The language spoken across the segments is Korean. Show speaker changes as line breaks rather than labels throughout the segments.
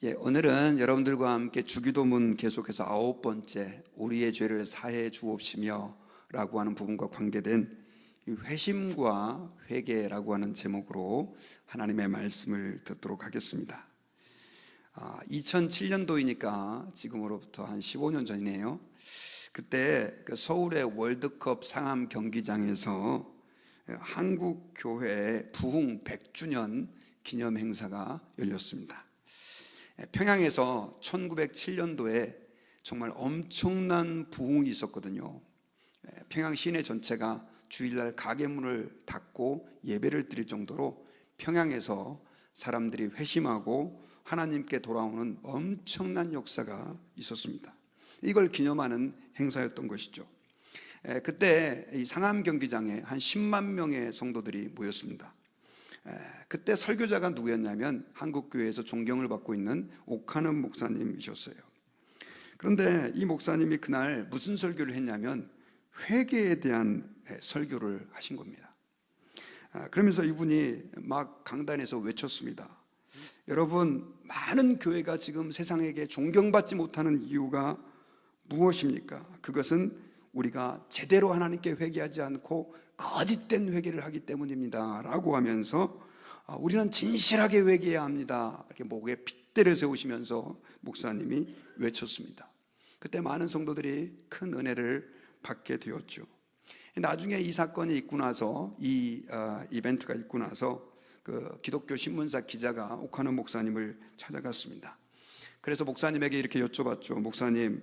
오늘은 여러분들과 함께 주기도문 계속해서 9번째 우리의 죄를 사해 주옵시며 라고 하는 부분과 관계된 회심과 회개라고 하는 제목으로 하나님의 말씀을 듣도록 하겠습니다. 2007년도이니까 지금으로부터 한 15년 전이네요. 그때 서울의 월드컵 상암 경기장에서 한국교회 부흥 100주년 기념 행사가 열렸습니다. 평양에서 1907년도에 정말 엄청난 부흥이 있었거든요. 평양 시내 전체가 주일날 가게문을 닫고 예배를 드릴 정도로 평양에서 사람들이 회심하고 하나님께 돌아오는 엄청난 역사가 있었습니다. 이걸 기념하는 행사였던 것이죠. 그때 이 상암 경기장에 한 10만 명의 성도들이 모였습니다. 그때 설교자가 누구였냐면 한국교회에서 존경을 받고 있는 옥하는 목사님이셨어요. 그런데 이 목사님이 그날 무슨 설교를 했냐면 회개에 대한 설교를 하신 겁니다. 그러면서 이분이 막 강단에서 외쳤습니다. 여러분, 많은 교회가 지금 세상에게 존경받지 못하는 이유가 무엇입니까? 그것은 우리가 제대로 하나님께 회개하지 않고 거짓된 회개를 하기 때문입니다 라고 하면서 우리는 진실하게 회개해야 합니다, 이렇게 목에 핏대를 세우시면서 목사님이 외쳤습니다. 그때 많은 성도들이 큰 은혜를 받게 되었죠. 나중에 이 사건이 있고 나서 이 이벤트가 있고 나서 그 기독교 신문사 기자가 옥하는 목사님을 찾아갔습니다. 그래서 목사님에게 이렇게 여쭤봤죠. 목사님,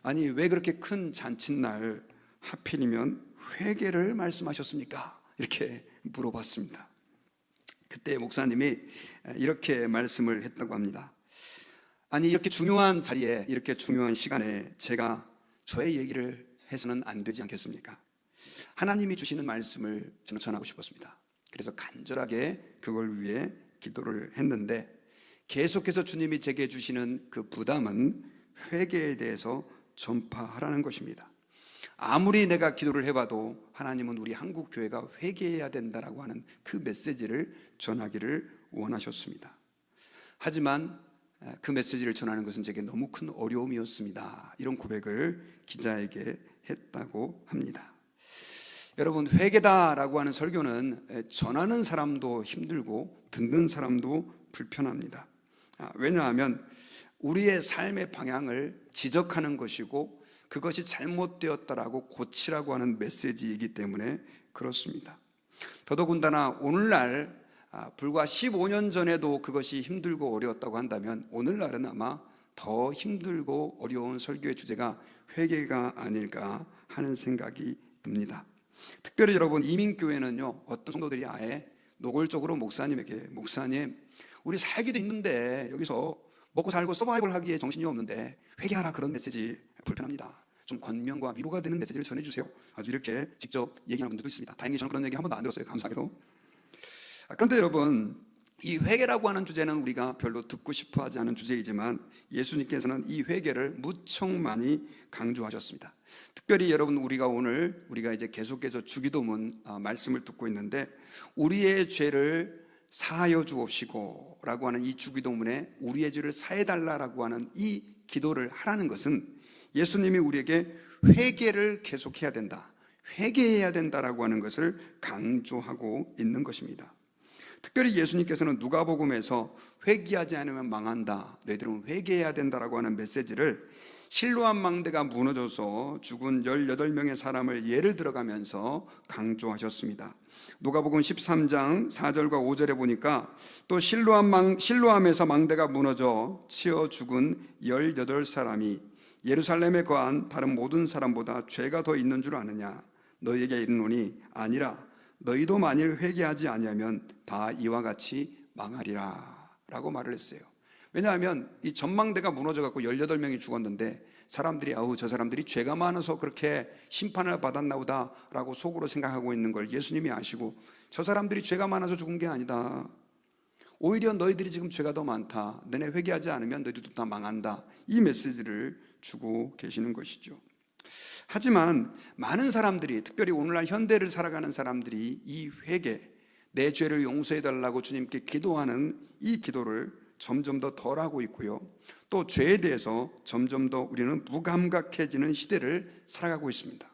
아니 왜 그렇게 큰 잔칫날 하필이면 회개를 말씀하셨습니까? 이렇게 물어봤습니다. 그때 목사님이 이렇게 말씀을 했다고 합니다. 아니 이렇게 중요한 자리에, 이렇게 중요한 시간에 제가 저의 얘기를 해서는 안 되지 않겠습니까? 하나님이 주시는 말씀을 저는 전하고 싶었습니다. 그래서 간절하게 그걸 위해 기도를 했는데 계속해서 주님이 제게 주시는 그 부담은 회개에 대해서 전파하라는 것입니다. 아무리 내가 기도를 해봐도 하나님은 우리 한국교회가 회개해야 된다라고 하는 그 메시지를 전하기를 원하셨습니다. 하지만 그 메시지를 전하는 것은 제게 너무 큰 어려움이었습니다. 이런 고백을 기자에게 했다고 합니다. 여러분, 회개다라고 하는 설교는 전하는 사람도 힘들고 듣는 사람도 불편합니다. 왜냐하면 우리의 삶의 방향을 지적하는 것이고 그것이 잘못되었다라고 고치라고 하는 메시지이기 때문에 그렇습니다. 더더군다나 오늘날 불과 15년 전에도 그것이 힘들고 어려웠다고 한다면 오늘날은 아마 더 힘들고 어려운 설교의 주제가 회개가 아닐까 하는 생각이 듭니다. 특별히 여러분, 이민교회는요, 어떤 성도들이 아예 노골적으로 목사님에게, 목사님, 우리 살기도 힘든데 여기서 먹고 살고 서바이벌 하기에 정신이 없는데 회개하라, 그런 메시지 불편합니다. 좀 권면과 위로가 되는 메시지를 전해주세요. 아주 이렇게 직접 얘기하는 분들도 있습니다. 다행히 저는 그런 얘기 한 번도 안 들었어요, 감사하게도. 그런데 여러분, 이 회개라고 하는 주제는 우리가 별로 듣고 싶어 하지 않은 주제이지만 예수님께서는 이 회개를 무척 많이 강조하셨습니다. 특별히 여러분, 우리가 이제 계속해서 주기도문 말씀을 듣고 있는데 우리의 죄를 사하여 주옵시고 라고 하는 이 주기도문에 우리의 죄를 사해달라고 하는 이 기도를 하라는 것은 예수님이 우리에게 회개를 계속해야 된다, 회개해야 된다라고 하는 것을 강조하고 있는 것입니다. 특별히 예수님께서는 누가복음에서 회개하지 않으면 망한다, 너희들은 회개해야 된다라고 하는 메시지를 실로암 망대가 무너져서 죽은 18명의 사람을 예를 들어가면서 강조하셨습니다. 누가복음 13장 4절과 5절에 보니까 또 실로암에서 망대가 무너져 치어 죽은 18사람이 예루살렘에 거한 다른 모든 사람보다 죄가 더 있는 줄 아느냐? 너희에게 이르노니 아니라 너희도 만일 회개하지 아니하면 다 이와 같이 망하리라 라고 말을 했어요. 왜냐하면 이 전망대가 무너져갖고 18명이 죽었는데 사람들이 저 사람들이 죄가 많아서 그렇게 심판을 받았나 보다 라고 속으로 생각하고 있는 걸 예수님이 아시고 저 사람들이 죄가 많아서 죽은 게 아니다, 오히려 너희들이 지금 죄가 더 많다, 너네 회개하지 않으면 너희들도 다 망한다, 이 메시지를 주고 계시는 것이죠. 하지만 많은 사람들이, 특별히 오늘날 현대를 살아가는 사람들이 이 회개, 내 죄를 용서해달라고 주님께 기도하는 이 기도를 점점 더 덜하고 있고요. 또 죄에 대해서 점점 더 우리는 무감각해지는 시대를 살아가고 있습니다.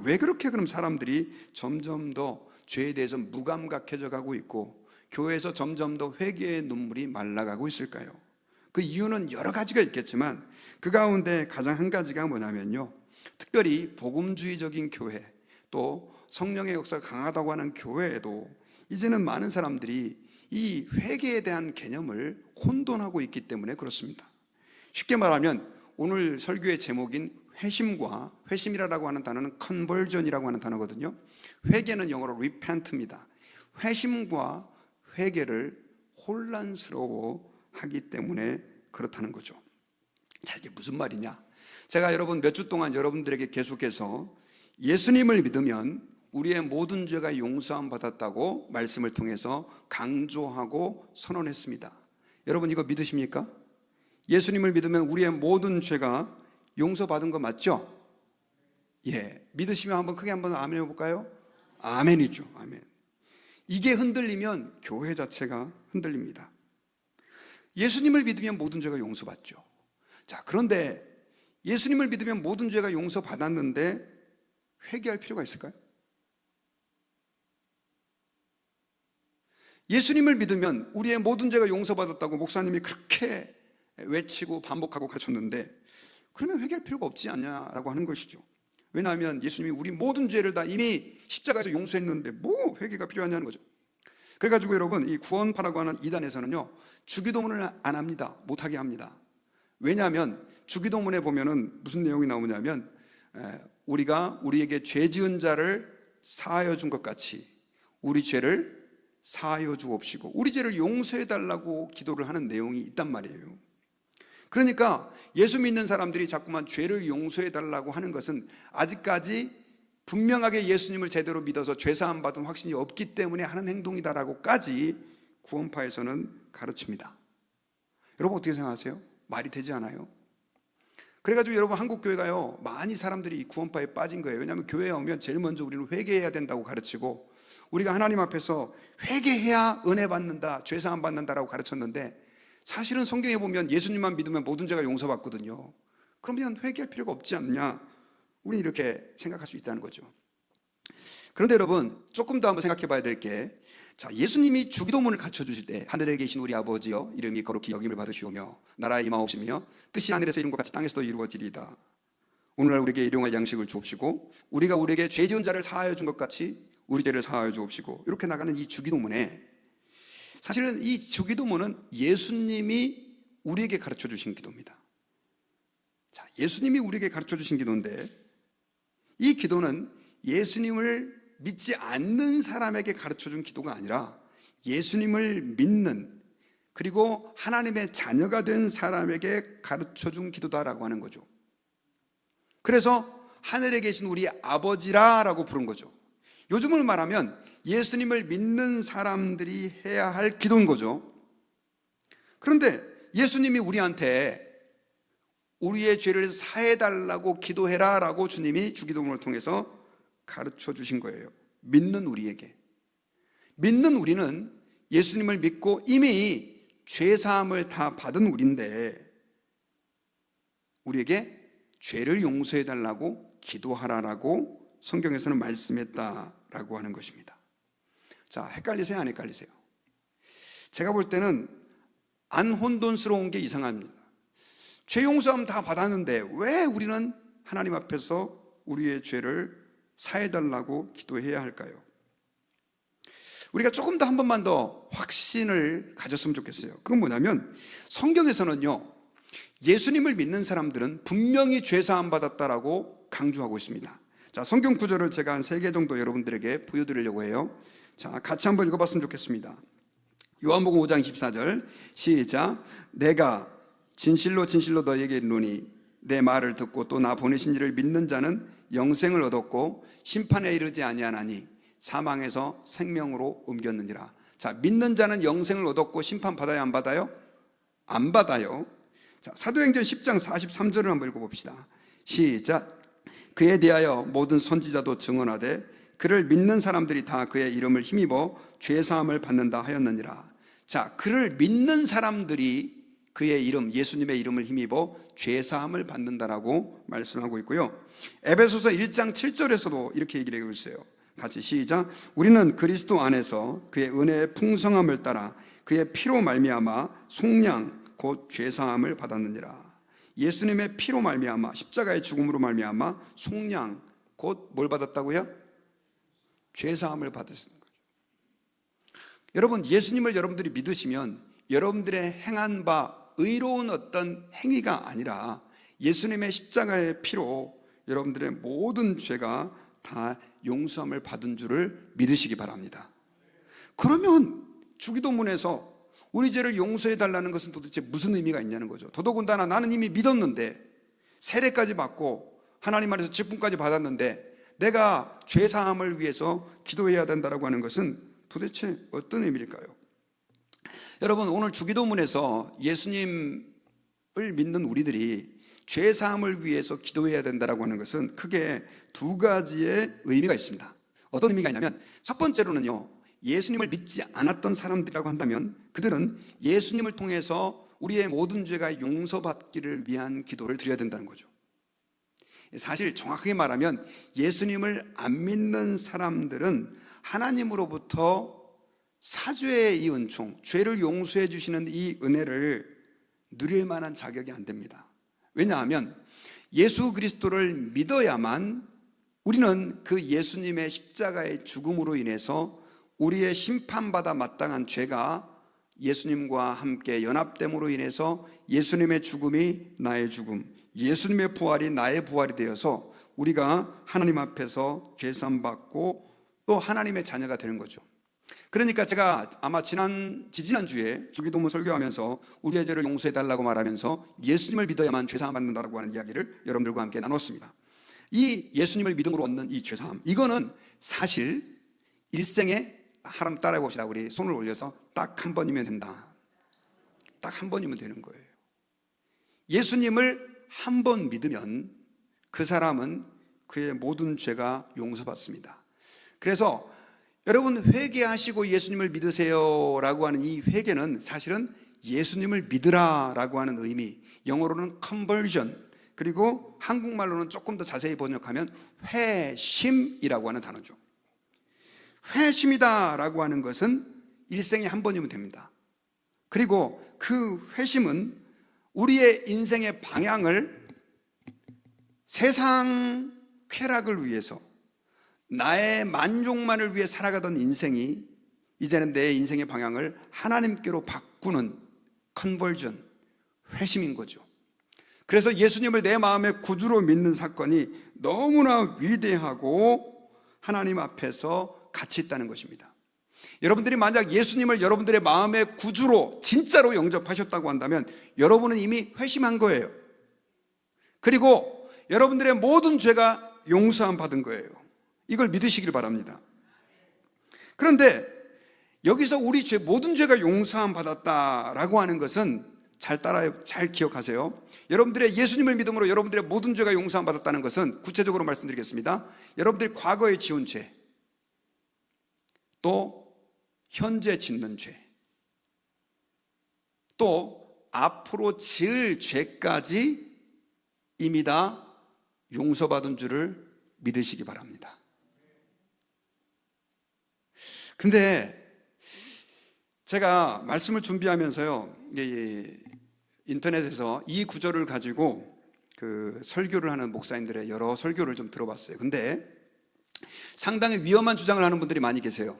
왜 그렇게 그럼 사람들이 점점 더 죄에 대해서 무감각해져 가고 있고 교회에서 점점 더 회개의 눈물이 말라가고 있을까요? 그 이유는 여러 가지가 있겠지만 그 가운데 가장 한 가지가 뭐냐면요, 특별히 복음주의적인 교회, 또 성령의 역사가 강하다고 하는 교회에도 이제는 많은 사람들이 이 회개에 대한 개념을 혼돈하고 있기 때문에 그렇습니다. 쉽게 말하면 오늘 설교의 제목인 회심이라고 하는 단어는 conversion이라고 하는 단어거든요. 회개는 영어로 repent입니다. 회심과 회개를 혼란스러워하기 때문에 그렇다는 거죠. 자, 이게 무슨 말이냐? 제가 여러분 몇 주 동안 여러분들에게 계속해서 예수님을 믿으면 우리의 모든 죄가 용서함 받았다고 말씀을 통해서 강조하고 선언했습니다. 여러분 이거 믿으십니까? 예수님을 믿으면 우리의 모든 죄가 용서받은 거 맞죠? 예, 믿으시면 한번 크게 한번 아멘 해볼까요? 아멘이죠. 아멘. 이게 흔들리면 교회 자체가 흔들립니다. 예수님을 믿으면 모든 죄가 용서받죠. 자, 그런데 예수님을 믿으면 모든 죄가 용서받았는데 회개할 필요가 있을까요? 예수님을 믿으면 우리의 모든 죄가 용서받았다고 목사님이 그렇게 외치고 반복하고 가르쳤는데 그러면 회개할 필요가 없지 않냐라고 하는 것이죠. 왜냐하면 예수님이 우리 모든 죄를 다 이미 십자가에서 용서했는데 뭐 회개가 필요하냐는 거죠. 그래가지고 여러분 이 구원파라고 하는 이단에서는요 주기도문을 안 합니다. 못하게 합니다. 왜냐하면 주기도문에 보면은 무슨 내용이 나오냐면 우리가 우리에게 죄 지은 자를 사하여 준 것 같이 우리 죄를 사하여 주옵시고 우리 죄를 용서해 달라고 기도를 하는 내용이 있단 말이에요. 그러니까 예수 믿는 사람들이 자꾸만 죄를 용서해 달라고 하는 것은 아직까지 분명하게 예수님을 제대로 믿어서 죄사함 받은 확신이 없기 때문에 하는 행동이다라고까지 구원파에서는 가르칩니다. 여러분 어떻게 생각하세요? 말이 되지 않아요? 그래가지고 여러분 한국 교회가요 많이 사람들이 이 구원파에 빠진 거예요. 왜냐하면 교회에 오면 제일 먼저 우리는 회개해야 된다고 가르치고 우리가 하나님 앞에서 회개해야 은혜 받는다, 죄사함 받는다라고 가르쳤는데 사실은 성경에 보면 예수님만 믿으면 모든 죄가 용서받거든요. 그러면 회개할 필요가 없지 않느냐, 우리는 이렇게 생각할 수 있다는 거죠. 그런데 여러분 조금 더 한번 생각해 봐야 될 게, 자, 예수님이 주기도문을 가르쳐 주실 때 하늘에 계신 우리 아버지여 이름이 거룩히 여김을 받으시오며 나라의 임하옵시며 뜻이 하늘에서 이룬 것 같이 땅에서도 이루어지리이다. 오늘날 우리에게 일용할 양식을 주옵시고 우리가 우리에게 죄 지은 자를 사하여 준 것 같이 우리 죄를 사하여 주옵시고, 이렇게 나가는 이 주기도문에 사실은 이 주기도문은 예수님이 우리에게 가르쳐 주신 기도입니다. 자, 예수님이 우리에게 가르쳐 주신 기도인데 이 기도는 예수님을 믿지 않는 사람에게 가르쳐 준 기도가 아니라 예수님을 믿는 그리고 하나님의 자녀가 된 사람에게 가르쳐 준 기도다라고 하는 거죠. 그래서 하늘에 계신 우리 아버지라라고 부른 거죠. 요즘을 말하면 예수님을 믿는 사람들이 해야 할 기도인 거죠. 그런데 예수님이 우리한테 우리의 죄를 사해달라고 기도해라 라고 주님이 주기도문을 통해서 가르쳐 주신 거예요. 믿는 우리에게. 믿는 우리는 예수님을 믿고 이미 죄사함을 다 받은 우리인데 우리에게 죄를 용서해달라고 기도하라라고 성경에서는 말씀했다라고 하는 것입니다. 자, 헷갈리세요? 안 헷갈리세요? 제가 볼 때는 안 혼돈스러운 게 이상합니다. 죄 용서함 다 받았는데 왜 우리는 하나님 앞에서 우리의 죄를 사해달라고 기도해야 할까요? 우리가 조금 더 한 번만 더 확신을 가졌으면 좋겠어요. 그건 뭐냐면 성경에서는요 예수님을 믿는 사람들은 분명히 죄사함 받았다라고 강조하고 있습니다. 자, 성경 구절을 제가 한 3개 정도 여러분들에게 보여드리려고 해요. 자, 같이 한번 읽어봤으면 좋겠습니다. 요한복음 5장 24절 시작. 내가 진실로 진실로 너에게 이르노니 내 말을 듣고 또 나 보내신 이를 믿는 자는 영생을 얻었고 심판에 이르지 아니하나니 사망에서 생명으로 옮겼느니라. 자, 믿는 자는 영생을 얻었고 심판 받아요, 안 받아요? 안 받아요. 자, 사도행전 10장 43절을 한번 읽어봅시다. 시작. 그에 대하여 모든 선지자도 증언하되 그를 믿는 사람들이 다 그의 이름을 힘입어 죄사함을 받는다 하였느니라. 자, 그를 믿는 사람들이 그의 이름, 예수님의 이름을 힘입어 죄사함을 받는다라고 말씀하고 있고요. 에베소서 1장 7절에서도 이렇게 얘기를 하고 있어요. 같이 시작. 우리는 그리스도 안에서 그의 은혜의 풍성함을 따라 그의 피로 말미암아 속량 곧 죄사함을 받았느니라. 예수님의 피로 말미암아, 십자가의 죽음으로 말미암아 속량 곧 뭘 받았다고요? 죄사함을 받으시는 거죠. 여러분, 예수님을 여러분들이 믿으시면 여러분들의 행한 바 의로운 어떤 행위가 아니라 예수님의 십자가의 피로 여러분들의 모든 죄가 다 용서함을 받은 줄을 믿으시기 바랍니다. 그러면 주기도문에서 우리 죄를 용서해 달라는 것은 도대체 무슨 의미가 있냐는 거죠. 더더군다나 나는 이미 믿었는데, 세례까지 받고 하나님 안에서 직분까지 받았는데 내가 죄사함을 위해서 기도해야 된다고 하는 것은 도대체 어떤 의미일까요? 여러분, 오늘 주기도문에서 예수님을 믿는 우리들이 죄사함을 위해서 기도해야 된다고 하는 것은 크게 두 가지의 의미가 있습니다. 어떤 의미가 있냐면, 첫 번째로는요, 예수님을 믿지 않았던 사람들이라고 한다면 그들은 예수님을 통해서 우리의 모든 죄가 용서받기를 위한 기도를 드려야 된다는 거죠. 사실 정확하게 말하면 예수님을 안 믿는 사람들은 하나님으로부터 사죄의 이 은총, 죄를 용서해 주시는 이 은혜를 누릴 만한 자격이 안 됩니다. 왜냐하면 예수 그리스도를 믿어야만 우리는 그 예수님의 십자가의 죽음으로 인해서 우리의 심판받아 마땅한 죄가 예수님과 함께 연합됨으로 인해서 예수님의 죽음이 나의 죽음, 예수님의 부활이 나의 부활이 되어서 우리가 하나님 앞에서 죄사함 받고 또 하나님의 자녀가 되는 거죠. 그러니까 제가 아마 지지난주에 주기도문 설교하면서 우리의 죄를 용서해 달라고 말하면서 예수님을 믿어야만 죄사함 받는다고 하는 이야기를 여러분들과 함께 나눴습니다. 이 예수님을 믿음으로 얻는 이 죄사함, 이거는 사실 일생에 하나님 따라해 봅시다. 우리 손을 올려서 딱 한 번이면 된다. 딱 한 번이면 되는 거예요. 예수님을 한 번 믿으면 그 사람은 그의 모든 죄가 용서받습니다. 그래서 여러분, 회개하시고 예수님을 믿으세요 라고 하는 이 회개는 사실은 예수님을 믿으라 라고 하는 의미, 영어로는 conversion, 그리고 한국말로는 조금 더 자세히 번역하면 회심이라고 하는 단어죠. 회심이다 라고 하는 것은 일생에 한 번이면 됩니다. 그리고 그 회심은 우리의 인생의 방향을 세상 쾌락을 위해서, 나의 만족만을 위해 살아가던 인생이 이제는 내 인생의 방향을 하나님께로 바꾸는 컨버전, 회심인 거죠. 그래서 예수님을 내 마음의 구주로 믿는 사건이 너무나 위대하고 하나님 앞에서 가치 있다는 것입니다. 여러분들이 만약 예수님을 여러분들의 마음의 구주로 진짜로 영접하셨다고 한다면 여러분은 이미 회심한 거예요. 그리고 여러분들의 모든 죄가 용서함 받은 거예요. 이걸 믿으시길 바랍니다. 그런데 여기서 우리 모든 죄가 용서함 받았다라고 하는 것은 잘 기억하세요. 여러분들의 예수님을 믿음으로 여러분들의 모든 죄가 용서함 받았다는 것은 구체적으로 말씀드리겠습니다. 여러분들이 과거에 지은 죄, 또 현재 짓는 죄, 또 앞으로 지을 죄까지 이미 다 용서받은 줄을 믿으시기 바랍니다. 근데 제가 말씀을 준비하면서요, 인터넷에서 이 구절을 가지고 그 설교를 하는 목사님들의 여러 설교를 좀 들어봤어요. 근데 상당히 위험한 주장을 하는 분들이 많이 계세요.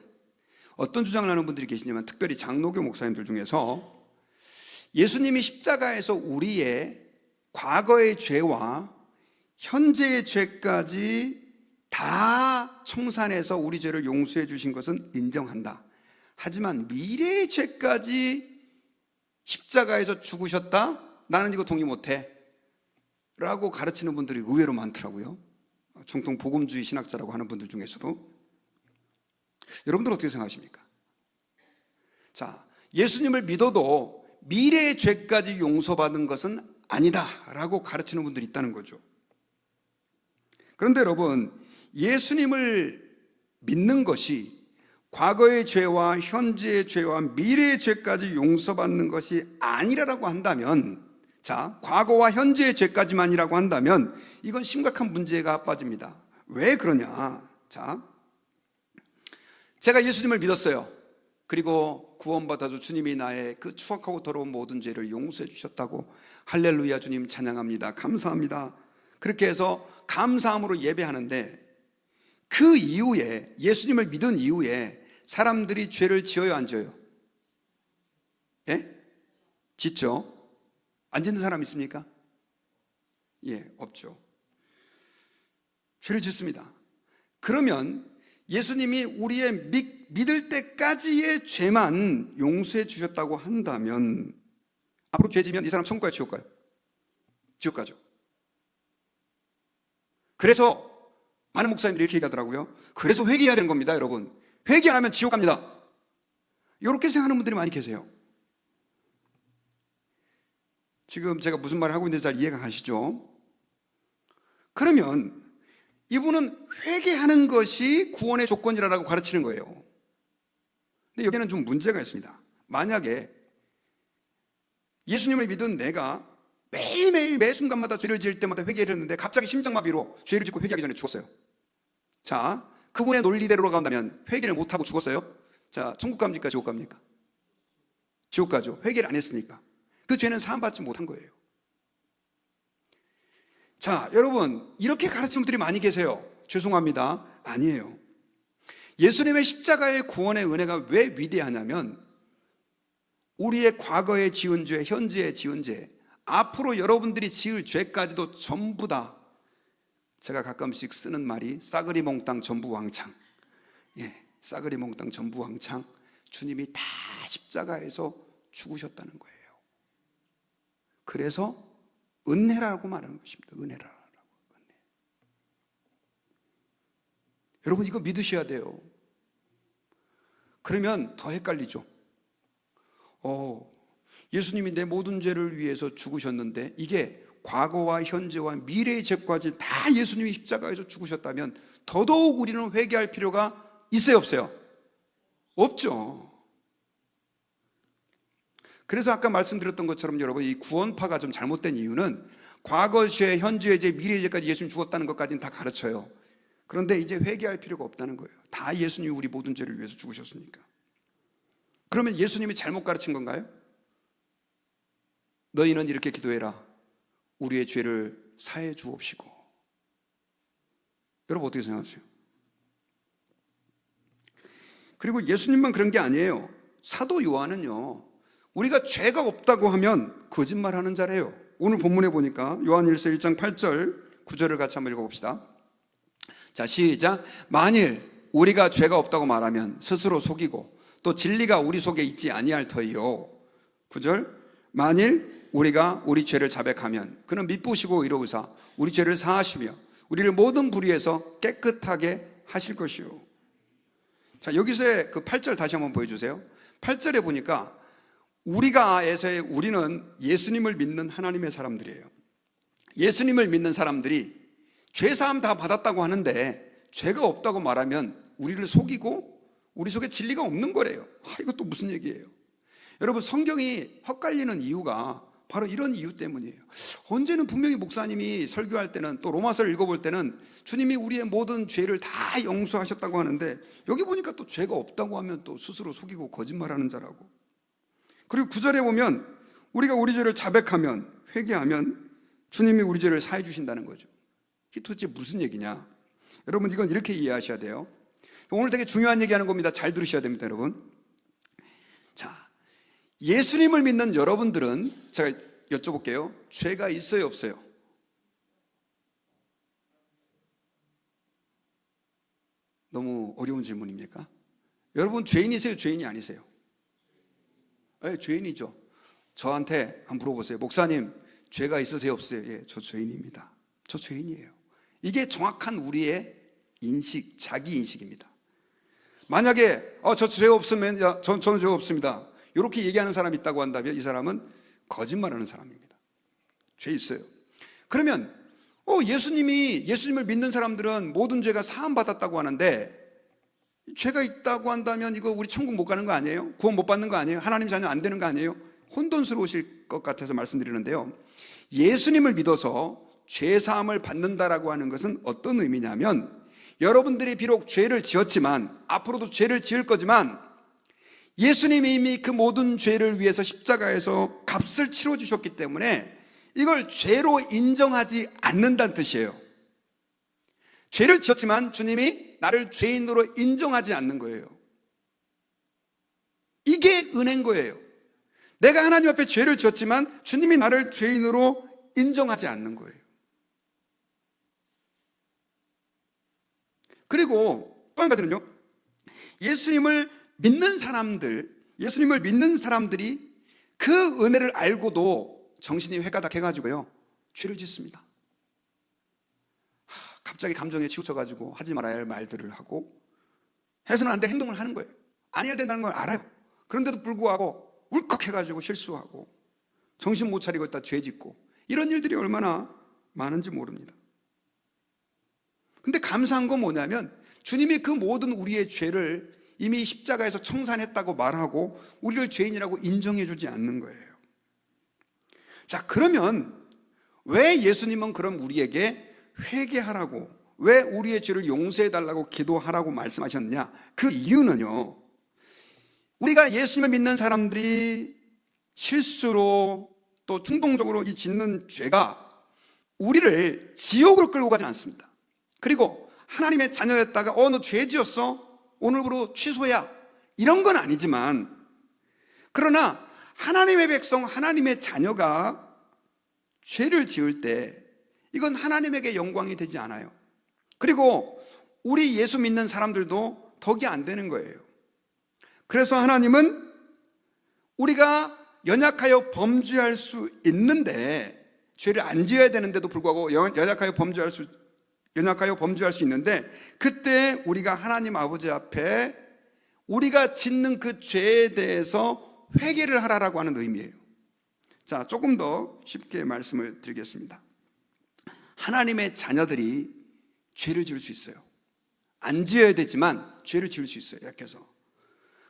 어떤 주장을 하는 분들이 계시냐면, 특별히 장로교 목사님들 중에서 예수님이 십자가에서 우리의 과거의 죄와 현재의 죄까지 다 청산해서 우리 죄를 용서해 주신 것은 인정한다. 하지만 미래의 죄까지 십자가에서 죽으셨다? 나는 이거 동의 못해 라고 가르치는 분들이 의외로 많더라고요. 정통 복음주의 신학자라고 하는 분들 중에서도. 여러분들 어떻게 생각하십니까? 자, 예수님을 믿어도 미래의 죄까지 용서받은 것은 아니다 라고 가르치는 분들이 있다는 거죠. 그런데 여러분, 예수님을 믿는 것이 과거의 죄와 현재의 죄와 미래의 죄까지 용서받는 것이 아니라고 한다면, 자, 과거와 현재의 죄까지만이라고 한다면 이건 심각한 문제가 빠집니다. 왜 그러냐? 자, 제가 예수님을 믿었어요. 그리고 구원받아서 주님이 나의 그 추악하고 더러운 모든 죄를 용서해 주셨다고 할렐루야 주님 찬양합니다. 감사합니다. 그렇게 해서 감사함으로 예배하는데, 그 이후에 예수님을 믿은 이후에 사람들이 죄를 지어요, 안 지어요? 예? 짓죠? 안 짓는 사람 있습니까? 예, 없죠. 죄를 짓습니다. 그러면 예수님이 우리의 믿을 때까지의 죄만 용서해 주셨다고 한다면 앞으로 죄 지면 이 사람 천국 가요, 지옥 가요? 지옥 가죠. 그래서 많은 목사님들이 이렇게 얘기하더라고요. 그래서 회개해야 되는 겁니다, 여러분. 회개 안 하면 지옥 갑니다. 이렇게 생각하는 분들이 많이 계세요. 지금 제가 무슨 말을 하고 있는지 잘 이해가 가시죠? 그러면 이분은 회개하는 것이 구원의 조건이라고 가르치는 거예요. 근데 여기는 좀 문제가 있습니다. 만약에 예수님을 믿은 내가 매일매일 매 순간마다 죄를 지을 때마다 회개를 했는데 갑자기 심장마비로 죄를 짓고 회개하기 전에 죽었어요. 자, 그분의 논리대로 간다면 회개를 못하고 죽었어요. 자, 천국 갑니까, 지옥 갑니까? 지옥 가죠. 회개를 안 했으니까. 그 죄는 사함받지 못한 거예요. 자, 여러분, 이렇게 가르치는 분들이 많이 계세요. 죄송합니다. 아니에요. 예수님의 십자가의 구원의 은혜가 왜 위대하냐면, 우리의 과거에 지은 죄, 현재에 지은 죄, 앞으로 여러분들이 지을 죄까지도 전부 다, 제가 가끔씩 쓰는 말이 싸그리 몽땅 전부 왕창. 예, 싸그리 몽땅 전부 왕창. 주님이 다 십자가에서 죽으셨다는 거예요. 그래서 은혜라고 말하는 것입니다. 은혜라고. 은혜. 여러분, 이거 믿으셔야 돼요. 그러면 더 헷갈리죠. 예수님이 내 모든 죄를 위해서 죽으셨는데 이게 과거와 현재와 미래의 죄까지 다 예수님이 십자가에서 죽으셨다면 더더욱 우리는 회개할 필요가 있어요, 없어요? 없죠. 그래서 아까 말씀드렸던 것처럼 여러분, 이 구원파가 좀 잘못된 이유는 과거 죄, 현재의 죄, 미래의 죄까지 예수님 죽었다는 것까지는 다 가르쳐요. 그런데 이제 회개할 필요가 없다는 거예요. 다 예수님이 우리 모든 죄를 위해서 죽으셨으니까. 그러면 예수님이 잘못 가르친 건가요? 너희는 이렇게 기도해라. 우리의 죄를 사해 주옵시고. 여러분, 어떻게 생각하세요? 그리고 예수님만 그런 게 아니에요. 사도 요한은요, 우리가 죄가 없다고 하면 거짓말하는 자래요. 오늘 본문에 보니까 요한일서 1장 8절 9절을 같이 한번 읽어봅시다. 자, 시작. 만일 우리가 죄가 없다고 말하면 스스로 속이고 또 진리가 우리 속에 있지 아니할 터이요. 9절. 만일 우리가 우리 죄를 자백하면 그는 미쁘시고 이로우사 우리 죄를 사하시며 우리를 모든 불의에서 깨끗하게 하실 것이요. 자, 여기서의 그 8절 다시 한번 보여주세요. 8절에 보니까 우리가에서의 우리는 예수님을 믿는 하나님의 사람들이에요. 예수님을 믿는 사람들이 죄사함 다 받았다고 하는데 죄가 없다고 말하면 우리를 속이고 우리 속에 진리가 없는 거래요. 이것도 무슨 얘기예요? 여러분, 성경이 헛갈리는 이유가 바로 이런 이유 때문이에요. 언제는 분명히 목사님이 설교할 때는, 또 로마서를 읽어볼 때는 주님이 우리의 모든 죄를 다 용서하셨다고 하는데 여기 보니까 또 죄가 없다고 하면 또 스스로 속이고 거짓말하는 자라고. 그리고 9절에 보면 우리가 우리 죄를 자백하면, 회개하면 주님이 우리 죄를 사해 주신다는 거죠. 이게 도대체 무슨 얘기냐? 여러분, 이건 이렇게 이해하셔야 돼요. 오늘 되게 중요한 얘기하는 겁니다. 잘 들으셔야 됩니다, 여러분. 자, 예수님을 믿는 여러분들은 제가 여쭤볼게요. 죄가 있어요, 없어요? 너무 어려운 질문입니까? 여러분, 죄인이세요, 죄인이 아니세요? 네, 죄인이죠. 저한테 한번 물어보세요. 목사님, 죄가 있으세요, 없어요? 예, 저 죄인입니다. 저 죄인이에요. 이게 정확한 우리의 인식, 자기 인식입니다. 만약에 저 죄 없으면 저는 죄 없습니다, 이렇게 얘기하는 사람이 있다고 한다면 이 사람은 거짓말하는 사람입니다. 죄 있어요. 그러면 예수님을 믿는 사람들은 모든 죄가 사함 받았다고 하는데 죄가 있다고 한다면 이거 우리 천국 못 가는 거 아니에요? 구원 못 받는 거 아니에요? 하나님 자녀 안 되는 거 아니에요? 혼돈스러우실 것 같아서 말씀드리는데요, 예수님을 믿어서 죄사함을 받는다라고 하는 것은 어떤 의미냐면, 여러분들이 비록 죄를 지었지만, 앞으로도 죄를 지을 거지만, 예수님이 이미 그 모든 죄를 위해서 십자가에서 값을 치러주셨기 때문에 이걸 죄로 인정하지 않는다는 뜻이에요. 죄를 지었지만 주님이 나를 죄인으로 인정하지 않는 거예요. 이게 은혜인 거예요. 내가 하나님 앞에 죄를 지었지만 주님이 나를 죄인으로 인정하지 않는 거예요. 그리고 또 한 가지는요, 예수님을 믿는 사람들이 그 은혜를 알고도 정신이 회가닥해가지고요, 죄를 짓습니다. 갑자기 감정에 치우쳐가지고 하지 말아야 할 말들을 하고, 해서는 안 될 행동을 하는 거예요. 안 해야 된다는 걸 알아요. 그런데도 불구하고 울컥해가지고 실수하고, 정신 못 차리고 있다 죄 짓고, 이런 일들이 얼마나 많은지 모릅니다. 근데 감사한 건 뭐냐면, 주님이 그 모든 우리의 죄를 이미 십자가에서 청산했다고 말하고 우리를 죄인이라고 인정해 주지 않는 거예요. 자, 그러면 왜 예수님은 그럼 우리에게 회개하라고, 왜 우리의 죄를 용서해 달라고 기도하라고 말씀하셨느냐? 그 이유는요, 우리가 예수님을 믿는 사람들이 실수로 또 충동적으로 이 짓는 죄가 우리를 지옥으로 끌고 가진 않습니다. 그리고 하나님의 자녀였다가 너 죄 지었어? 오늘부로 취소야, 이런 건 아니지만, 그러나 하나님의 백성, 하나님의 자녀가 죄를 지을 때 이건 하나님에게 영광이 되지 않아요. 그리고 우리 예수 믿는 사람들도 덕이 안 되는 거예요. 그래서 하나님은 우리가 연약하여 범죄할 수 있는데, 죄를 안 지어야 되는데도 불구하고 연약하여 범죄할 수 있는데, 그때 우리가 하나님 아버지 앞에 우리가 짓는 그 죄에 대해서 회개를 하라라고 하는 의미예요. 자, 조금 더 쉽게 말씀을 드리겠습니다. 하나님의 자녀들이 죄를 지을 수 있어요. 안 지어야 되지만 죄를 지을 수 있어요, 약해서.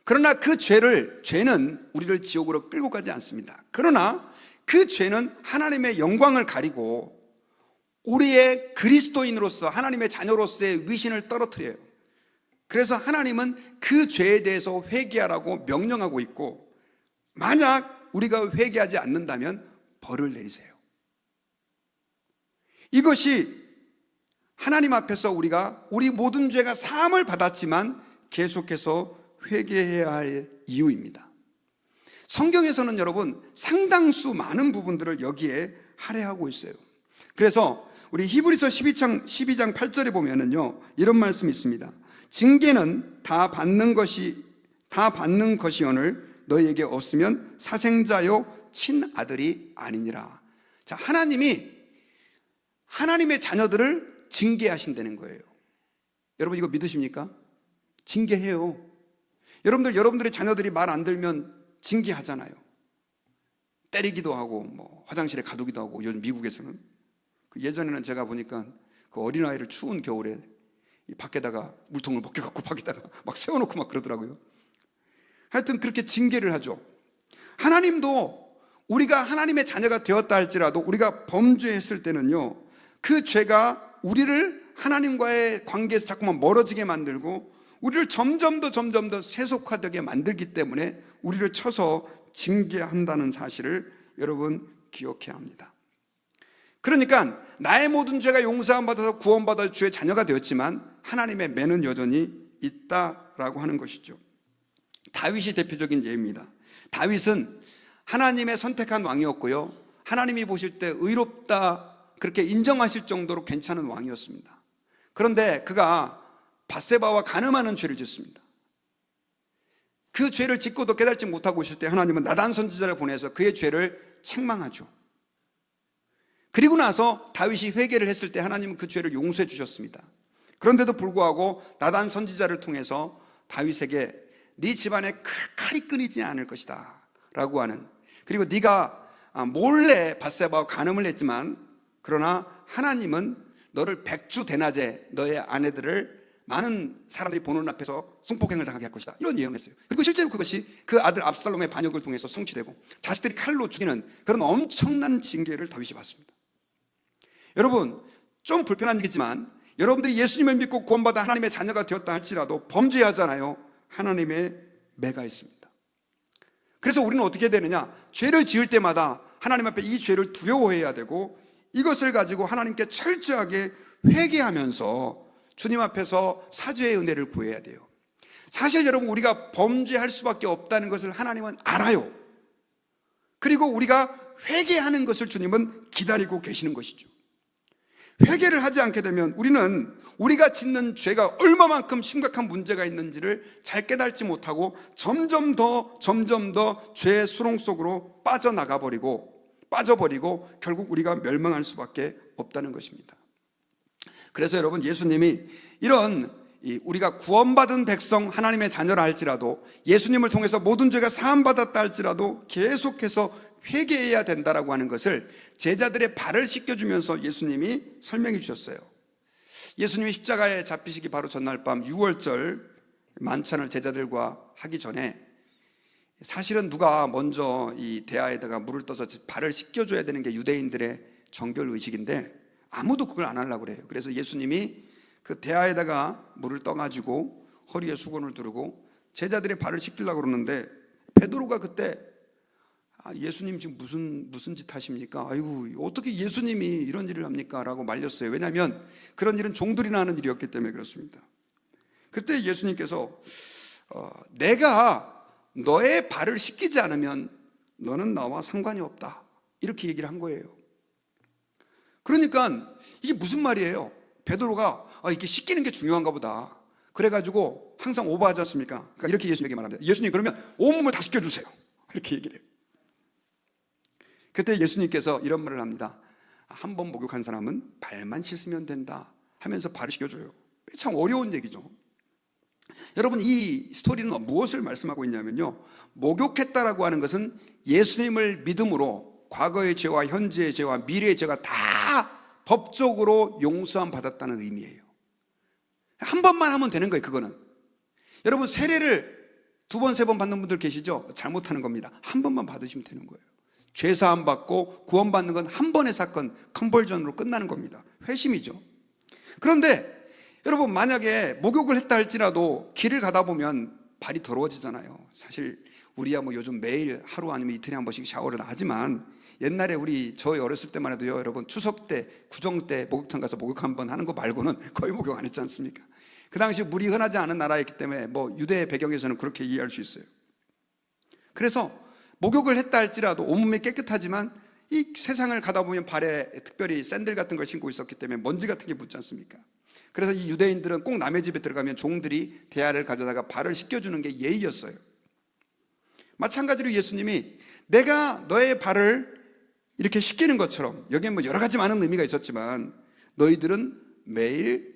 그러나 그 죄는 우리를 지옥으로 끌고 가지 않습니다. 그러나 그 죄는 하나님의 영광을 가리고 우리의 그리스도인으로서, 하나님의 자녀로서의 위신을 떨어뜨려요. 그래서 하나님은 그 죄에 대해서 회개하라고 명령하고 있고, 만약 우리가 회개하지 않는다면 벌을 내리세요. 이것이 하나님 앞에서 우리 모든 죄가 사함을 받았지만 계속해서 회개해야 할 이유입니다. 성경에서는 여러분 상당수 많은 부분들을 여기에 할애하고 있어요. 그래서 우리 히브리서 12장 8절에 보면은요, 이런 말씀이 있습니다. 징계는 다 받는 것이오늘 너희에게 없으면 사생자요 친아들이 아니니라. 자, 하나님이 하나님의 자녀들을 징계하신다는 거예요. 여러분 이거 믿으십니까? 징계해요. 여러분들의 자녀들이 말 안 들면 징계하잖아요. 때리기도 하고 화장실에 가두기도 하고, 요즘 미국에서는. 예전에는 제가 보니까 그 어린아이를 추운 겨울에 밖에다가 물통을 벗겨갖고 밖에다가 막 세워놓고 막 그러더라고요. 하여튼 그렇게 징계를 하죠. 하나님도 우리가 하나님의 자녀가 되었다 할지라도 우리가 범죄했을 때는요, 그 죄가 우리를 하나님과의 관계에서 자꾸만 멀어지게 만들고 우리를 점점 더 세속화되게 만들기 때문에 우리를 쳐서 징계한다는 사실을 여러분 기억해야 합니다. 그러니까 나의 모든 죄가 용서받아서 구원받아 주의 자녀가 되었지만 하나님의 매는 여전히 있다라고 하는 것이죠. 다윗이 대표적인 예입니다. 다윗은 하나님의 선택한 왕이었고요, 하나님이 보실 때 의롭다 그렇게 인정하실 정도로 괜찮은 왕이었습니다. 그런데 그가 밧세바와 간음하는 죄를 짓습니다. 그 죄를 짓고도 깨달지 못하고 있을 때 하나님은 나단 선지자를 보내서 그의 죄를 책망하죠. 그리고 나서 다윗이 회개를 했을 때 하나님은 그 죄를 용서해 주셨습니다. 그런데도 불구하고 나단 선지자를 통해서 다윗에게 네 집안에 칼이 끊이지 않을 것이다 라고 하는, 그리고 네가 몰래 밧세바와 간음을 했지만 그러나 하나님은 너를 백주 대낮에 너의 아내들을 많은 사람들이 보는 앞에서 성폭행을 당하게 할 것이다, 이런 예언을 했어요. 그리고 실제로 그것이 그 아들 압살롬의 반역을 통해서 성취되고 자식들이 칼로 죽이는 그런 엄청난 징계를 다윗이 받습니다. 여러분, 좀 불편한 얘기지만 여러분들이 예수님을 믿고 구원받아 하나님의 자녀가 되었다 할지라도 범죄하잖아요. 하나님의 매가 있습니다. 그래서 우리는 어떻게 되느냐, 죄를 지을 때마다 하나님 앞에 이 죄를 두려워해야 되고 이것을 가지고 하나님께 철저하게 회개하면서 주님 앞에서 사죄의 은혜를 구해야 돼요. 사실 여러분, 우리가 범죄할 수밖에 없다는 것을 하나님은 알아요. 그리고 우리가 회개하는 것을 주님은 기다리고 계시는 것이죠. 회개를 하지 않게 되면 우리는 우리가 짓는 죄가 얼마만큼 심각한 문제가 있는지를 잘 깨닫지 못하고 점점 더 죄의 수렁 속으로 빠져버리고 결국 우리가 멸망할 수밖에 없다는 것입니다. 그래서 여러분, 예수님이 이런 우리가 구원받은 백성, 하나님의 자녀라 할지라도 예수님을 통해서 모든 죄가 사함받았다 할지라도 계속해서 회개해야 된다라고 하는 것을 제자들의 발을 씻겨주면서 예수님이 설명해 주셨어요. 예수님이 십자가에 잡히시기 바로 전날 밤 유월절 만찬을 제자들과 하기 전에 사실은 누가 먼저 이 대야에다가 물을 떠서 발을 씻겨줘야 되는 게 유대인들의 정결 의식인데 아무도 그걸 안 하려고 그래요. 그래서 예수님이 그 대야에다가 물을 떠가지고 허리에 수건을 두르고 제자들의 발을 씻기려고 그러는데 베드로가 그때 예수님 지금 무슨 짓 하십니까? 아이고, 어떻게 예수님이 이런 일을 합니까? 라고 말렸어요. 왜냐하면 그런 일은 종들이나 하는 일이었기 때문에 그렇습니다. 그때 예수님께서 내가 너의 발을 씻기지 않으면 너는 나와 상관이 없다, 이렇게 얘기를 한 거예요. 그러니까 이게 무슨 말이에요? 베드로가 이렇게 씻기는 게 중요한가 보다, 그래가지고 항상 오버하지 않습니까? 그러니까 이렇게 예수님에게 말합니다. 예수님, 그러면 온몸을 다 씻겨주세요, 이렇게 얘기를 해요. 그때 예수님께서 이런 말을 합니다. 한 번 목욕한 사람은 발만 씻으면 된다 하면서 발을 씻겨줘요. 참 어려운 얘기죠. 여러분, 이 스토리는 무엇을 말씀하고 있냐면요, 목욕했다라고 하는 것은 예수님을 믿음으로 과거의 죄와 현재의 죄와 미래의 죄가 다 법적으로 용서함 받았다는 의미예요. 한 번만 하면 되는 거예요. 그거는 여러분, 세례를 2번, 3번 받는 분들 계시죠? 잘못하는 겁니다. 한 번만 받으시면 되는 거예요. 죄사함 받고 구원받는 건 한 번의 사건, 컨버전으로 끝나는 겁니다. 회심이죠. 그런데 여러분, 만약에 목욕을 했다 할지라도 길을 가다 보면 발이 더러워지잖아요. 사실 우리야 뭐 요즘 매일 하루 아니면 이틀에 한 번씩 샤워를 하지만 옛날에 저희 어렸을 때만 해도요, 여러분, 추석 때, 구정 때 목욕탕 가서 목욕 한번 하는 거 말고는 거의 목욕 안 했지 않습니까? 그 당시 물이 흔하지 않은 나라였기 때문에 뭐 유대 배경에서는 그렇게 이해할 수 있어요. 그래서 목욕을 했다 할지라도 온몸이 깨끗하지만 이 세상을 가다 보면 발에 특별히 샌들 같은 걸 신고 있었기 때문에 먼지 같은 게 묻지 않습니까? 그래서 이 유대인들은 꼭 남의 집에 들어가면 종들이 대야를 가져다가 발을 씻겨주는 게 예의였어요. 마찬가지로 예수님이 내가 너의 발을 이렇게 씻기는 것처럼, 여기에 뭐 여러 가지 많은 의미가 있었지만 너희들은 매일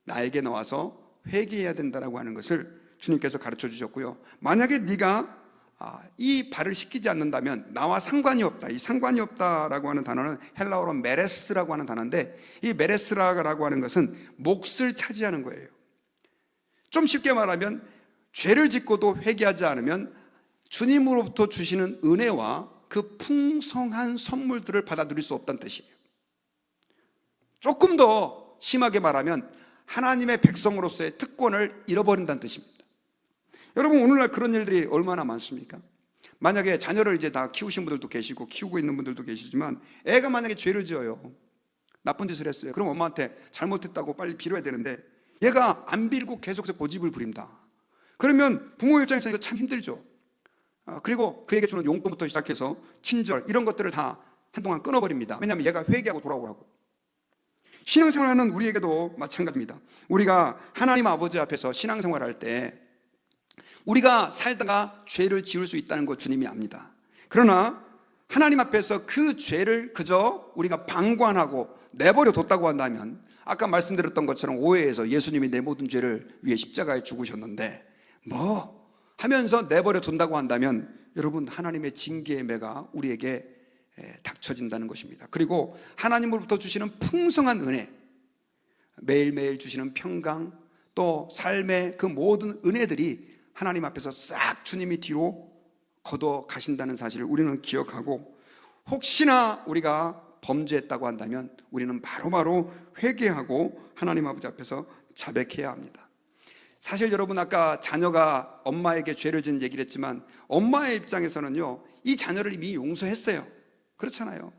나에게 나와서 회개해야 된다라고 하는 것을 주님께서 가르쳐 주셨고요. 만약에 네가 이 발을 씻기지 않는다면 나와 상관이 없다. 이 상관이 없다라고 하는 단어는 헬라어로 메레스라고 하는 단어인데, 이 메레스라고 하는 것은 몫을 차지하는 거예요. 좀 쉽게 말하면 죄를 짓고도 회개하지 않으면 주님으로부터 주시는 은혜와 그 풍성한 선물들을 받아들일 수 없다는 뜻이에요. 조금 더 심하게 말하면 하나님의 백성으로서의 특권을 잃어버린다는 뜻입니다. 여러분, 오늘날 그런 일들이 얼마나 많습니까? 만약에 자녀를 이제 다 키우신 분들도 계시고 키우고 있는 분들도 계시지만, 애가 만약에 죄를 지어요, 나쁜 짓을 했어요. 그럼 엄마한테 잘못했다고 빨리 빌어야 되는데 얘가 안 빌고 계속해서 고집을 부린다. 그러면 부모 입장에서 이거 참 힘들죠. 그리고 그에게 주는 용돈부터 시작해서 친절, 이런 것들을 다 한동안 끊어버립니다. 왜냐하면 얘가 회개하고 돌아오라고. 신앙생활하는 우리에게도 마찬가지입니다. 우리가 하나님 아버지 앞에서 신앙생활할 때 우리가 살다가 죄를 지을 수 있다는 것 주님이 압니다. 그러나 하나님 앞에서 그 죄를 그저 우리가 방관하고 내버려 뒀다고 한다면, 아까 말씀드렸던 것처럼 오해해서 예수님이 내 모든 죄를 위해 십자가에 죽으셨는데 뭐 하면서 내버려 둔다고 한다면, 여러분, 하나님의 징계의 매가 우리에게 닥쳐진다는 것입니다. 그리고 하나님으로부터 주시는 풍성한 은혜, 매일매일 주시는 평강, 또 삶의 그 모든 은혜들이 하나님 앞에서 싹 주님이 뒤로 걷어 가신다는 사실을 우리는 기억하고, 혹시나 우리가 범죄했다고 한다면 우리는 바로바로 회개하고 하나님 아버지 앞에서 자백해야 합니다. 사실 여러분, 아까 자녀가 엄마에게 죄를 지은 얘기를 했지만 엄마의 입장에서는요, 이 자녀를 이미 용서했어요. 그렇잖아요.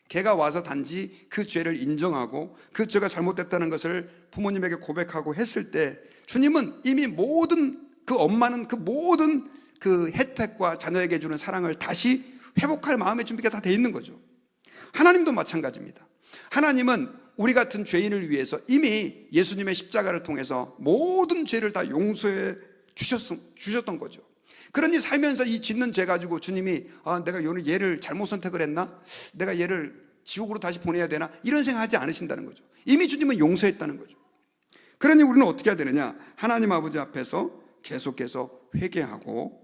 걔가 와서 단지 그 죄를 인정하고 그 죄가 잘못됐다는 것을 부모님에게 고백하고 했을 때, 주님은 이미 모든, 그 엄마는 그 모든 그 혜택과 자녀에게 주는 사랑을 다시 회복할 마음의 준비가 다 돼 있는 거죠. 하나님도 마찬가지입니다. 하나님은 우리 같은 죄인을 위해서 이미 예수님의 십자가를 통해서 모든 죄를 다 용서해 주셨던 거죠. 그러니 살면서 이 짓는 죄 가지고 주님이 내가 얘를 잘못 선택을 했나? 내가 얘를 지옥으로 다시 보내야 되나? 이런 생각하지 않으신다는 거죠. 이미 주님은 용서했다는 거죠. 그러니 우리는 어떻게 해야 되느냐? 하나님 아버지 앞에서 계속해서 회개하고,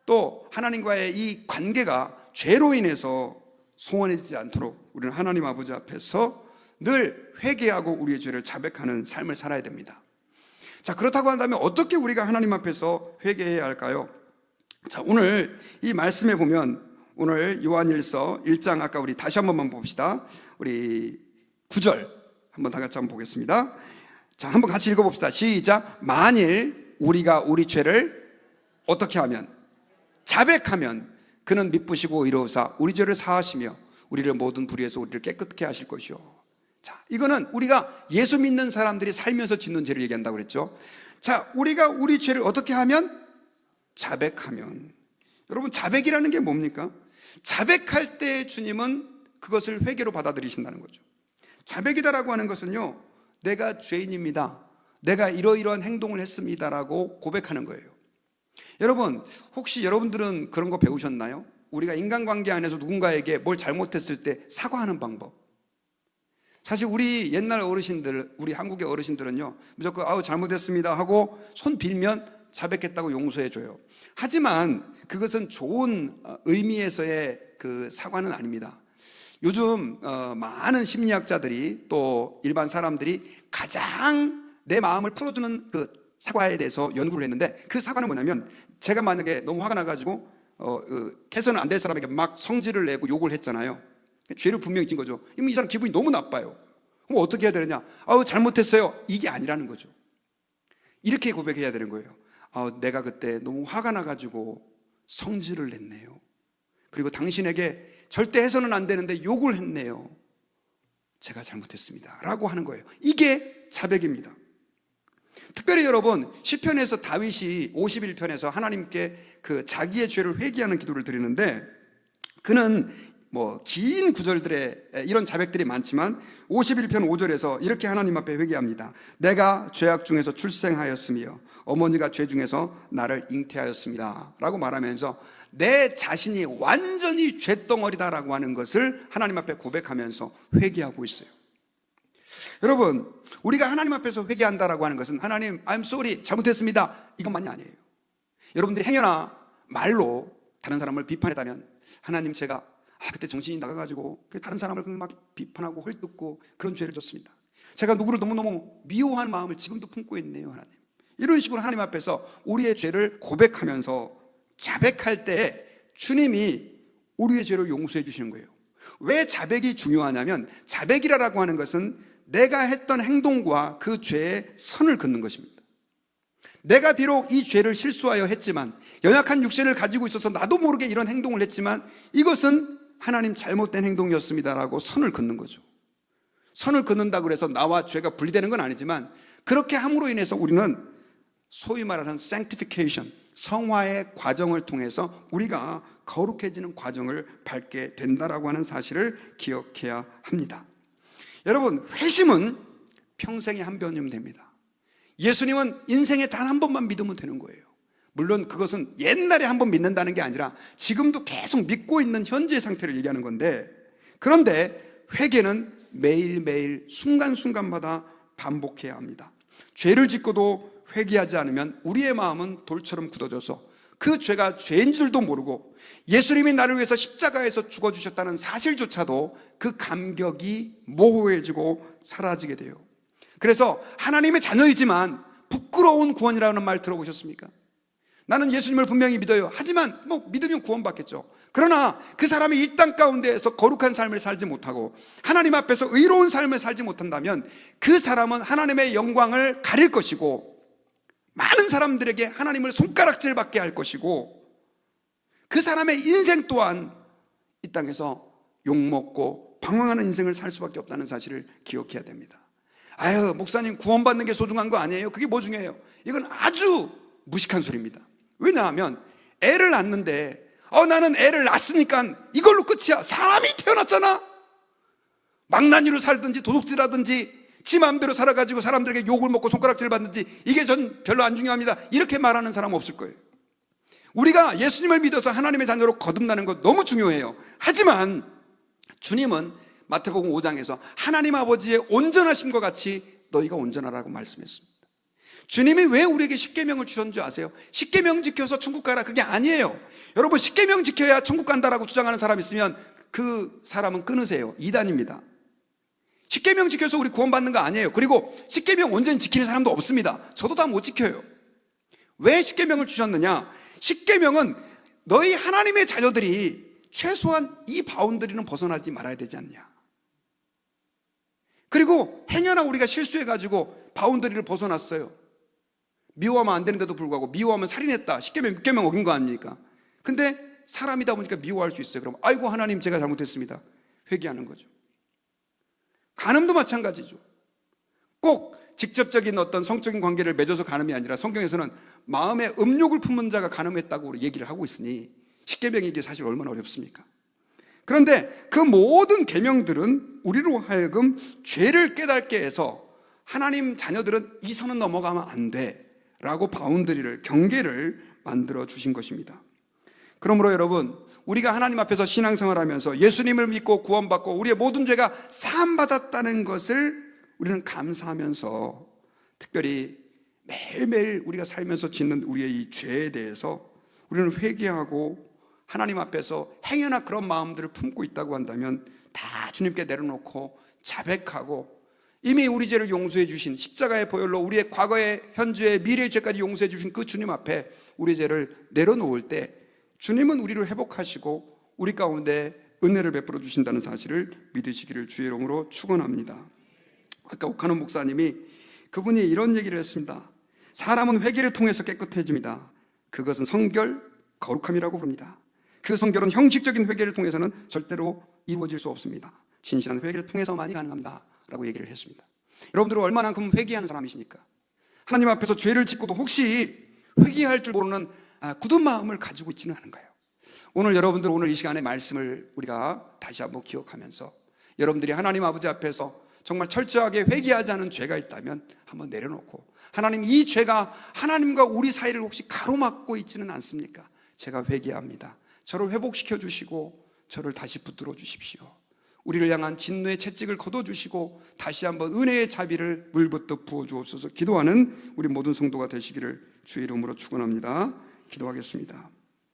또 하나님과의 이 관계가 죄로 인해서 소원해지지 않도록 우리는 하나님 아버지 앞에서 늘 회개하고 우리의 죄를 자백하는 삶을 살아야 됩니다. 자, 그렇다고 한다면 어떻게 우리가 하나님 앞에서 회개해야 할까요? 자, 오늘 이 말씀에 보면, 오늘 요한일서 1장 아까 우리 다시 한 번만 봅시다. 우리 9절 한번 다 같이 한번 보겠습니다. 자, 한번 같이 읽어봅시다. 시작. 만일 우리가 우리 죄를 어떻게 하면, 자백하면 그는 미쁘시고 의로우사 우리 죄를 사하시며 우리를 모든 불의에서 우리를 깨끗게 하실 것이요. 자, 이거는 우리가 예수 믿는 사람들이 살면서 짓는 죄를 얘기한다고 그랬죠. 자, 우리가 우리 죄를 어떻게 하면? 자백하면. 여러분, 자백이라는 게 뭡니까? 자백할 때 주님은 그것을 회개로 받아들이신다는 거죠. 자백이다라고 하는 것은요, 내가 죄인입니다, 내가 이러이러한 행동을 했습니다라고 고백하는 거예요. 여러분, 혹시 여러분들은 그런 거 배우셨나요? 우리가 인간관계 안에서 누군가에게 뭘 잘못했을 때 사과하는 방법. 사실 우리 옛날 어르신들, 우리 한국의 어르신들은요, 무조건 잘못했습니다 하고 손 빌면 자백했다고 용서해줘요. 하지만 그것은 좋은 의미에서의 그 사과는 아닙니다. 요즘 많은 심리학자들이 또 일반 사람들이 가장 내 마음을 풀어주는 그 사과에 대해서 연구를 했는데, 그 사과는 뭐냐면, 제가 만약에 너무 화가 나가지고 개선은 안 될 사람에게 막 성질을 내고 욕을 했잖아요. 죄를 분명히 진 거죠. 이 사람 기분이 너무 나빠요. 그럼 어떻게 해야 되느냐? 잘못했어요, 이게 아니라는 거죠. 이렇게 고백해야 되는 거예요. 내가 그때 너무 화가 나가지고 성질을 냈네요. 그리고 당신에게 절대 해서는 안 되는데 욕을 했네요. 제가 잘못했습니다 라고 하는 거예요. 이게 자백입니다. 특별히 여러분, 시편에서 다윗이 51편에서 하나님께 그 자기의 죄를 회개하는 기도를 드리는데, 그는 긴 구절들의 이런 자백들이 많지만 51편 5절에서 이렇게 하나님 앞에 회개합니다. 내가 죄악 중에서 출생하였으며 어머니가 죄 중에서 나를 잉태하였습니다 라고 말하면서 내 자신이 완전히 죄덩어리다라고 하는 것을 하나님 앞에 고백하면서 회개하고 있어요. 여러분, 우리가 하나님 앞에서 회개한다라고 하는 것은 하나님, I'm sorry, 잘못했습니다, 이것만이 아니에요. 여러분들이 행여나 말로 다른 사람을 비판했다면, 하나님, 제가 그때 정신이 나가가지고 다른 사람을 막 비판하고 헐뜯고 그런 죄를 졌습니다. 제가 누구를 너무너무 미워한 마음을 지금도 품고 있네요, 하나님. 이런 식으로 하나님 앞에서 우리의 죄를 고백하면서 자백할 때 주님이 우리의 죄를 용서해 주시는 거예요. 왜 자백이 중요하냐면, 자백이라고 하는 것은 내가 했던 행동과 그 죄의 선을 긋는 것입니다. 내가 비록 이 죄를 실수하여 했지만, 연약한 육신을 가지고 있어서 나도 모르게 이런 행동을 했지만 이것은 하나님 잘못된 행동이었습니다라고 선을 긋는 거죠. 선을 긋는다고 해서 나와 죄가 분리되는 건 아니지만, 그렇게 함으로 인해서 우리는 소위 말하는 sanctification, 성화의 과정을 통해서 우리가 거룩해지는 과정을 밟게 된다라고 하는 사실을 기억해야 합니다. 여러분, 회심은 평생에 한 번이면 됩니다. 예수님은 인생에 단 한 번만 믿으면 되는 거예요. 물론 그것은 옛날에 한 번 믿는다는 게 아니라 지금도 계속 믿고 있는 현재의 상태를 얘기하는 건데, 그런데 회개는 매일매일 순간순간마다 반복해야 합니다. 죄를 짓고도 회개하지 않으면 우리의 마음은 돌처럼 굳어져서 그 죄가 죄인 줄도 모르고 예수님이 나를 위해서 십자가에서 죽어주셨다는 사실조차도 그 감격이 모호해지고 사라지게 돼요. 그래서 하나님의 자녀이지만 부끄러운 구원이라는 말 들어보셨습니까? 나는 예수님을 분명히 믿어요. 하지만 믿으면 구원받겠죠. 그러나 그 사람이 이 땅 가운데에서 거룩한 삶을 살지 못하고 하나님 앞에서 의로운 삶을 살지 못한다면 그 사람은 하나님의 영광을 가릴 것이고 많은 사람들에게 하나님을 손가락질 받게 할 것이고 그 사람의 인생 또한 이 땅에서 욕먹고 방황하는 인생을 살 수밖에 없다는 사실을 기억해야 됩니다. 아유, 목사님 구원받는 게 소중한 거 아니에요? 그게 뭐 중요해요? 이건 아주 무식한 소리입니다. 왜냐하면 애를 낳는데 나는 애를 낳았으니까 이걸로 끝이야. 사람이 태어났잖아. 망나니로 살든지 도둑질하든지 지 마음대로 살아가지고 사람들에게 욕을 먹고 손가락질 받든지 이게 전 별로 안 중요합니다. 이렇게 말하는 사람 없을 거예요. 우리가 예수님을 믿어서 하나님의 자녀로 거듭나는 것 너무 중요해요. 하지만 주님은 마태복음 5장에서 하나님 아버지의 온전하심과 같이 너희가 온전하라고 말씀했습니다. 주님이 왜 우리에게 십계명을 주셨는 줄 아세요? 십계명 지켜서 천국 가라, 그게 아니에요. 여러분, 십계명 지켜야 천국 간다라고 주장하는 사람 있으면 그 사람은 끊으세요. 이단입니다. 십계명 지켜서 우리 구원받는 거 아니에요. 그리고 십계명 온전히 지키는 사람도 없습니다. 저도 다 못 지켜요. 왜 십계명을 주셨느냐? 십계명은 너희 하나님의 자녀들이 최소한 이 바운더리는 벗어나지 말아야 되지 않냐. 그리고 행여나 우리가 실수해가지고 바운더리를 벗어났어요. 미워하면 안 되는데도 불구하고 미워하면 살인했다, 십계명 6계명 어긴 거 아닙니까? 근데 사람이다 보니까 미워할 수 있어요. 그럼 아이고 하나님 제가 잘못했습니다, 회개하는 거죠. 간음도 마찬가지죠. 꼭 직접적인 어떤 성적인 관계를 맺어서 간음이 아니라 성경에서는 마음에 음욕을 품은 자가 간음했다고 얘기를 하고 있으니 십계명이 이게 사실 얼마나 어렵습니까? 그런데 그 모든 계명들은 우리로 하여금 죄를 깨닫게 해서 하나님 자녀들은 이 선은 넘어가면 안 돼 라고 바운더리를, 경계를 만들어 주신 것입니다. 그러므로 여러분, 우리가 하나님 앞에서 신앙생활하면서 예수님을 믿고 구원받고 우리의 모든 죄가 사함받았다는 것을 우리는 감사하면서 특별히 매일매일 우리가 살면서 짓는 우리의 이 죄에 대해서 우리는 회개하고 하나님 앞에서 행여나 그런 마음들을 품고 있다고 한다면 다 주님께 내려놓고 자백하고 이미 우리 죄를 용서해 주신 십자가의 보혈로 우리의 과거의, 현재의, 미래의 죄까지 용서해 주신 그 주님 앞에 우리 죄를 내려놓을 때 주님은 우리를 회복하시고 우리 가운데 은혜를 베풀어 주신다는 사실을 믿으시기를 주의 이름으로 축원합니다. 아까 옥하는 목사님이 그분이 이런 얘기를 했습니다. 사람은 회개를 통해서 깨끗해집니다. 그것은 성결, 거룩함이라고 부릅니다. 그 성결은 형식적인 회개를 통해서는 절대로 이루어질 수 없습니다. 진실한 회개를 통해서만이 가능합니다 라고 얘기를 했습니다. 여러분들은 얼마만큼 회개하는 사람이십니까? 하나님 앞에서 죄를 짓고도 혹시 회개할 줄 모르는 굳은 마음을 가지고 있지는 않은가요? 오늘 여러분들 오늘 이 시간의 말씀을 우리가 다시 한번 기억하면서 여러분들이 하나님 아버지 앞에서 정말 철저하게 회개하지 않은 죄가 있다면 한번 내려놓고 하나님, 이 죄가 하나님과 우리 사이를 혹시 가로막고 있지는 않습니까? 제가 회개합니다. 저를 회복시켜 주시고 저를 다시 붙들어 주십시오. 우리를 향한 진노의 채찍을 걷어주시고 다시 한번 은혜의 자비를 물붓듯 부어주옵소서. 기도하는 우리 모든 성도가 되시기를 주의 이름으로 축원합니다. 기도하겠습니다.